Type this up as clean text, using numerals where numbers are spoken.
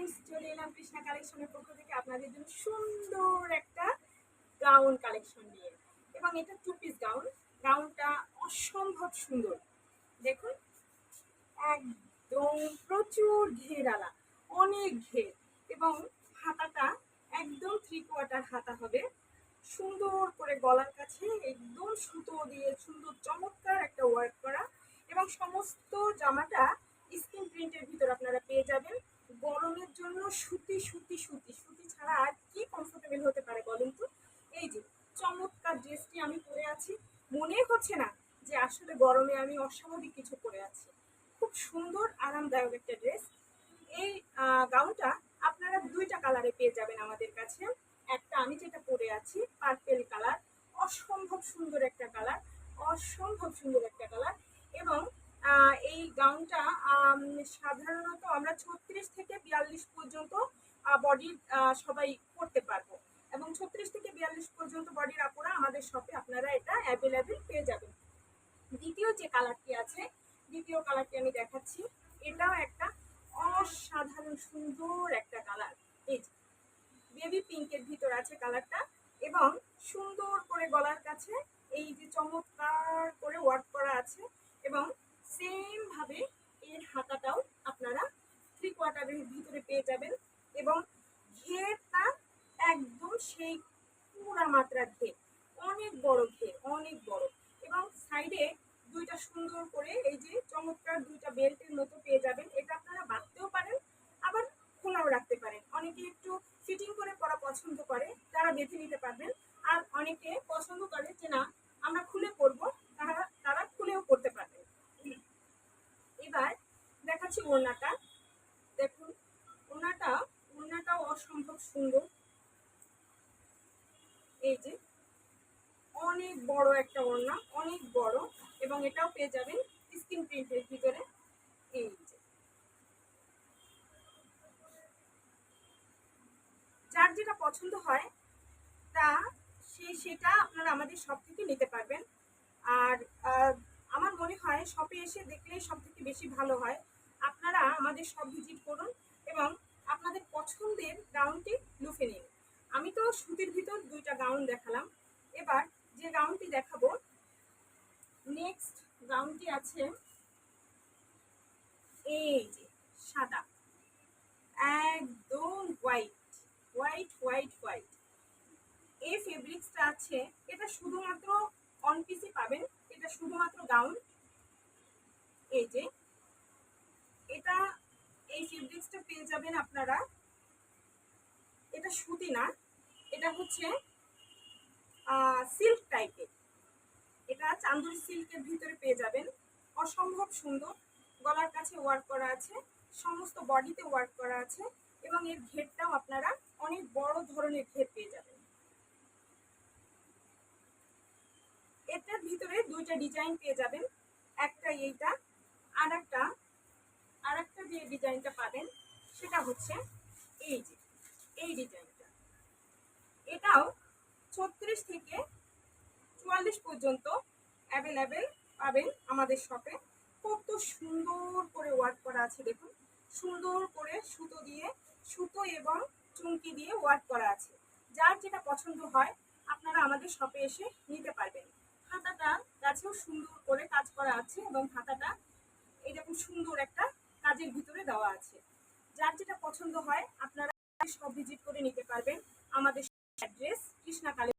Friends, চলে এলাম কৃষ্ণা কালেকশনের পক্ষ থেকে আপনাদের জন্য সুন্দর একটা গাউন কালেকশন নিয়ে। এবং এটা 2 পিস গাউন। গাউনটা অসম্ভব সুন্দর, দেখুন একদম প্রচুর ঘেরালা, অনেক ঘের, এবং হাতাটা একদম 3/4 হাতা হবে। সুন্দর করে গলার কাছে একদম সুতো দিয়ে সুন্দর চমৎকার একটা ওয়ার্ক করা, এবং সমস্ত জামাটা স্কিন প্রিন্টের ভিতর আপনারা পেয়ে যাবেন। গরমের জন্য সুতি সুতি সুতি সুতি ছাড়া আর কি কমফোর্টেবল হতে পারে বলুন তো। এই যে চমৎকার ড্রেসটি আমি পরে আছি, মনে হচ্ছে না যে আসলে গরমে আমি অস্বাভাবিক কিছু পরে আছি। খুব সুন্দর আরামদায়ক একটা ড্রেস। এই গাউনটা আপনারা 2টা কালারে পেয়ে যাবেন আমাদের কাছে। একটা আমি যেটা পরে আছি পার্পেল কালার, অসম্ভব সুন্দর একটা কালার, অসম্ভব সুন্দর একটা কালার। এবং এই গাউনটা সাধারণত আমরা 36 থেকে 42 পর্যন্ত বডির সবাই পরতে পারবো, এবং 36 থেকে 42 পর্যন্ত বডির আপুরা আমাদের শপে আপনারা এটা অ্যাভেলেবেল পেয়ে যাবেন। দ্বিতীয় যে কালারটি আছে, দ্বিতীয় কালারটি আমি দেখাচ্ছি। এটাও একটা অসাধারণ সুন্দর একটা কালার। এই যে বেবি পিঙ্কের ভিতর আছে কালারটা, এবং সুন্দর করে গলার কাছে এই যে চমৎকার করে ওয়ার্ক করা আছে, এবং সেম ভাবে এর হাতাটাও আপনারা 3/4 ভিতরে পেয়ে যাবেন। এবং ঘেরটা একদম সেই পুরা মাত্রার ঘের, অনেক বড় ঘের, অনেক বড়। এবং সাইডে 2টা সুন্দর করে এই যে চমৎকার 2টা বেল্টের মতো পেয়ে যাবেন। এটা আপনারা বাঁধতেও পারেন, আবার খোলাও রাখতে পারেন। অনেকে একটু ফিটিং করে পরা পছন্দ করে, তারা বেঁধে নিতে পারবেন। আর অনেকে পছন্দ করে যে না আমরা খুলে পরবো, তারা খুলেও পরতে পারবেন। এবার দেখাচ্ছি ওড়নাটা। দেখুন ওড়নাটাও অসম্ভব সুন্দর। এই যে অনেক বড় একটা ওড়না, অনেক বড়, এবং এটাও পেয়ে যাবেন স্কিন প্রিন্টের ভিতরে। এই যে যার যেটা পছন্দ হয় তা সেটা আপনারা আমাদের শপ থেকে নিতে পারবেন। আর আমার মনে হয় শপে এসে দেখলেই সব থেকে বেশি ভালো হয়। আপনারা আমাদের শপ ভিজিট করুন এবং আপনাদের পছন্দের গাউনটি লুফে নিন। আমি তো সুতির ভিতর 2টা গাউন দেখালাম। এবার যে গাউনটি দেখাবো, নেক্সট গাউনটি আছে এই যে সাদা, একদম হোয়াইট হোয়াইট হোয়াইট হোয়াইট। এই ফেব্রিক্সটা আছে, এটা শুধুমাত্র অন পিসই পাবেন, এটা শুধুমাত্র গাউন। এই যে এটা, এই ফেব্রিক্সটা পেয়ে যাবেন আপনারা, এটা সুতি না, এটা হচ্ছে সিল্ক টাইপের। এটা চান্দুরি সিল্কের ভিতরে পেয়ে যাবেন। অসম্ভব সুন্দর, গলার কাছে ওয়ার্ক করা আছে, সমস্ত বডিতে ওয়ার্ক করা আছে, এবং এর ঘেরটাও আপনারা অনেক বড় ধরনের ঘের পেয়ে যাবেন। এটার ভিতরে 2টা ডিজাইন পেয়ে যাবেন, একটা এইটা, আর একটা যে ডিজাইনটা পাবেন সেটা হচ্ছে এই যে এই ডিজাইনটা। এটাও 36 থেকে 44 পর্যন্ত অ্যাভেলেবেল পাবেন আমাদের শপে। কত সুন্দর করে ওয়ার্ক করা আছে দেখুন, সুন্দর করে সুতো এবং চুমকি দিয়ে ওয়ার্ক করা আছে। যার যেটা পছন্দ হয় আপনারা আমাদের শপে এসে নিতে পারবেন। হাতাটা কাছেও সুন্দর করে কাজ করা আছে, এবং হাতাটা এইরকম সুন্দর একটা কাজের ভিতরে দেওয়া আছে। যার যেটা পছন্দ হয় আপনারা সব ভিজিট করে নিতে পারবেন। আমাদের অ্যাড্রেস কৃষ্ণা কালেকশন।